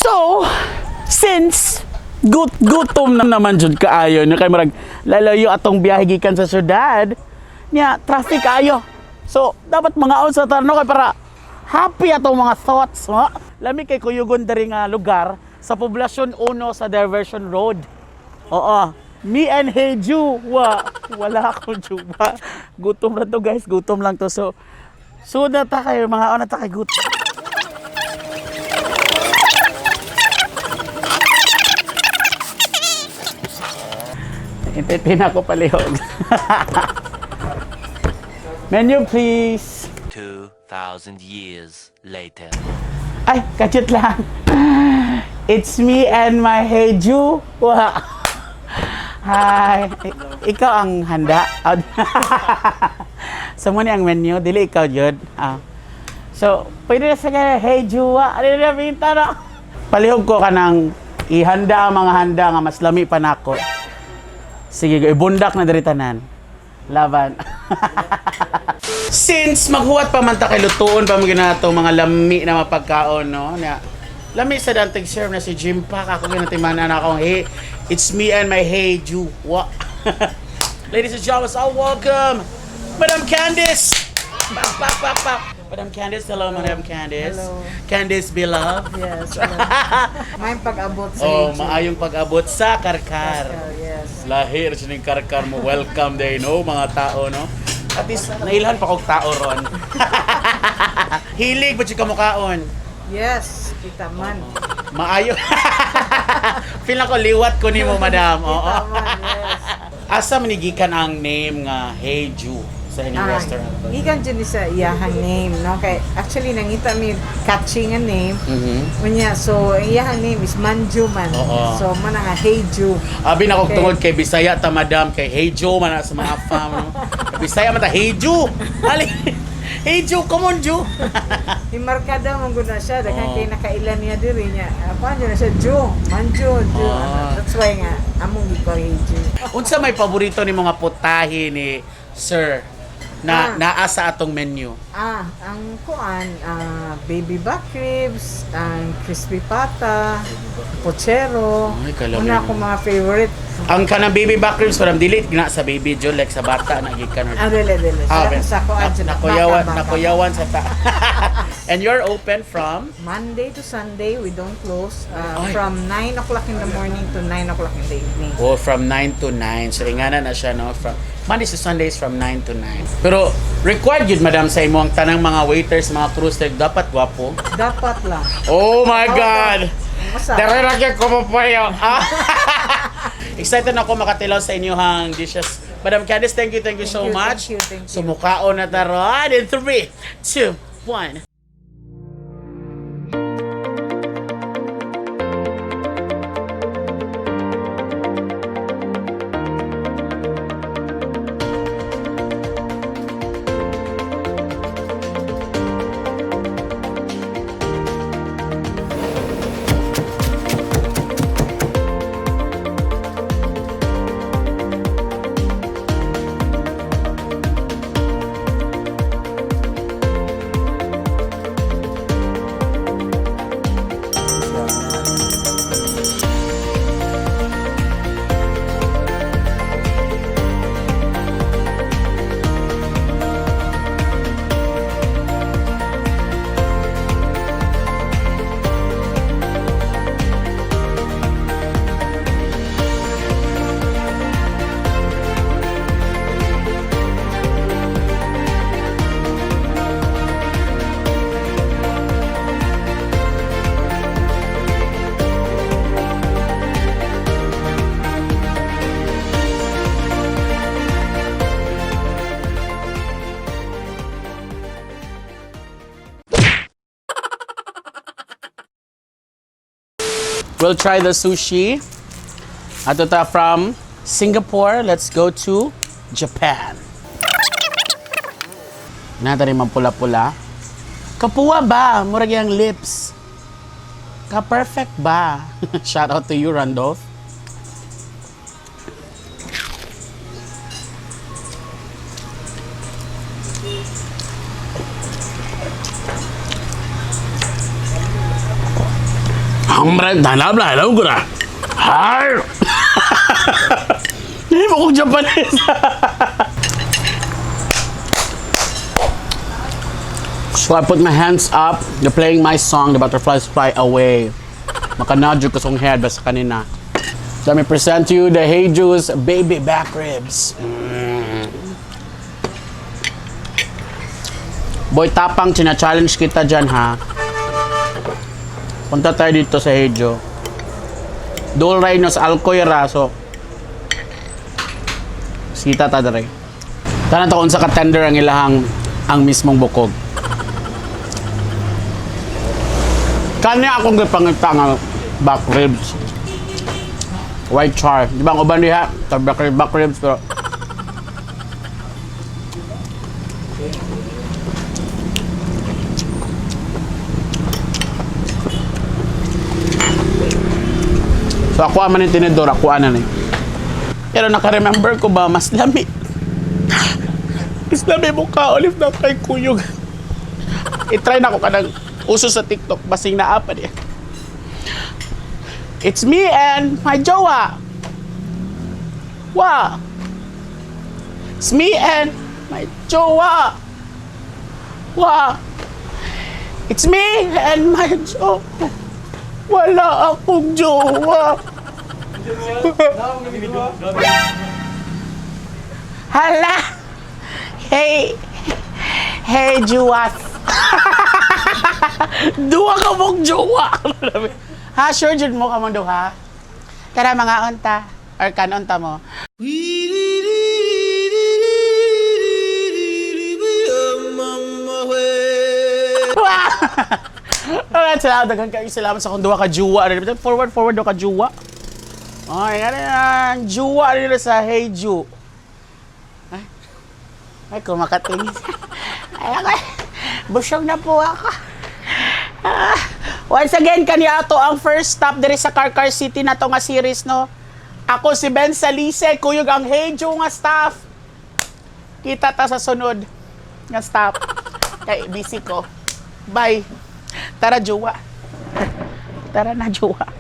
So, since gutom na naman jud kaayo no kay murag lalayo atong biyahe gikan sa syudad nya traffic kaayo. So, dapat mangaon sa tarno kay para happy atong mga thoughts, no? Lami kay Kuyugon diri nga lugar sa poblasyon 1 sa Diversion Road. Oo. Me and Heju, wala akong juba. Gutom lang to guys, gutom lang to. So na ta kayo, mga na ta kay gutom. Intitin ako palihog. Menu please. 2,000 years later. Ay, kachit lang. It's me and my Heju. Hi. Ikaw ang handa. So, mo ni ang menu. Dili ikaw yun. So, pwede na sa kaya, Heju. Ano na pinta na? Palihog ko ka ng ihanda ang mga handa nga mas lami pa nako. Sige, ibundak na diritanan. Laban. Since maghuwat pa man ta kay lutuon pa mo ginato mga lami na mapagkaon, no? Lami sa dantig serve na si Jim Pack. Ako ginatimanan ako, hey, it's me and my Heju. Ladies and gentlemen, so welcome Madam Candice. Madam Candice, hello Madam Candice. Hello. Candice beloved. Yes. May pag-abot sa Oh, maayong pag-abot sa Karkar. Yes. Lahir siya ng Karkar mo. Welcome day, no, mga tao, no? At least, nailhan pa kong tao ron. Hilig, ba't yung kamukaon? Yes, kita man. Maayo. Feel ako liwat ko ni mo, madam. Oo. Kita man, yes. Asa manigikan ang name nga Heju sa inyong restaurant? Ikan dyan sa iyahang name, no? Kay, actually, nangita mi catchy nga name. Unya, so, iyahang name is Manju man. Oo. So, man nga Heju. Abi na kong Okay. tungod kay Bisaya ta, madam. Kay Heju man na sa mga fam. No? Bisaya man ta, Heju. Ali. Heju, come on, Ju. Imarkada mong guna siya. Daghang kay nakailan niya diri niya. Paano na siya? Ju. Manju. Ju. That's why nga, among ikaw Heju. Unsa may paborito ni mga putahe ni Sir na naa sa atong menu? Ang kuan, baby back ribs, ang crispy pata, pochero. Ay, kalami Una mo. ko mga favorite. Ang kanang baby back ribs parang dili na sa baby Joe like sa bata na gikan. Dili. Sa kuan, nakuyawan sa ta. And you're open from Monday to Sunday, we don't close. From 9 o'clock in the morning to 9 o'clock in the evening. from 9 to 9. So ingana na siya, no, from Mondays to Sundays from 9 to 9. Pero required yun, madam, sa imo ang tanang mga waiters, mga crew staff dapat gwapo. Dapat lang. Oh my God! Masarap. Dararagyan ko mo pa yun. Excited ako makatilaw sa inyong dishes. Madam Candice, thank you so much. Thank you. Sumukaon na taron in 3, 2, 1. We'll try the sushi. Ato ta from Singapore. Let's go to Japan. Nata rin pula-pula. Kapuwa ba? Murag yung lips. Ka-perfect ba? Shout out to you, Randolph. Alam ko na. Har! Hindi mo kong Japanese. So I put my hands up. They're playing my song, The Butterflies Fly Away. Makanadyo ko song head basta kanina. Let me present to you the Hey Juice Baby Back Ribs. Boy, tapang china-challenge kita dyan, ha? Punta tayo dito sa Hey Ju. Dol ray no sa Alcoyra, so sita ta dere. Tanan to unsa ka tender ang ilahang ang mismong bukog. Kanya akong gipangita nga back ribs. White char. Di ba ang uban diha? Back ribs pero so ako man yung tinidor, ako anan eh. Pero naka-remember ko ba, mas lami. Mas lami mo ka, olive na kay Kuyugi. I-try na ako kanang uso sa TikTok, basing na apa niya. It's me and my jowa. Wow. It's me and my jowa. Wow. It's me and my jowa. Wala akong jowa. Hala. Hey, Juwas. Duwa ka mong jowa. Ha, sure jud mo ka mong duha. Tara mga unta. Or kanunta mo. Alright, salamat kayo. Salamat sa kung duwa ka juwa. Forward duwa ka juwa. Ay, ano yan? Juwa nila sa Hey Ju. Ay, kumakatingin. Ay, ako. Busyog na po ako. Once again, kaniya to ang first stop diri sa Carcar City na to nga series, no? Ako si Ben Salise, Kuyugi ang Hey Ju nga staff. Kita ta sa sunod nga staff. Kay busy ko. Bye. Tara, Juwa. Tara na, Juwa.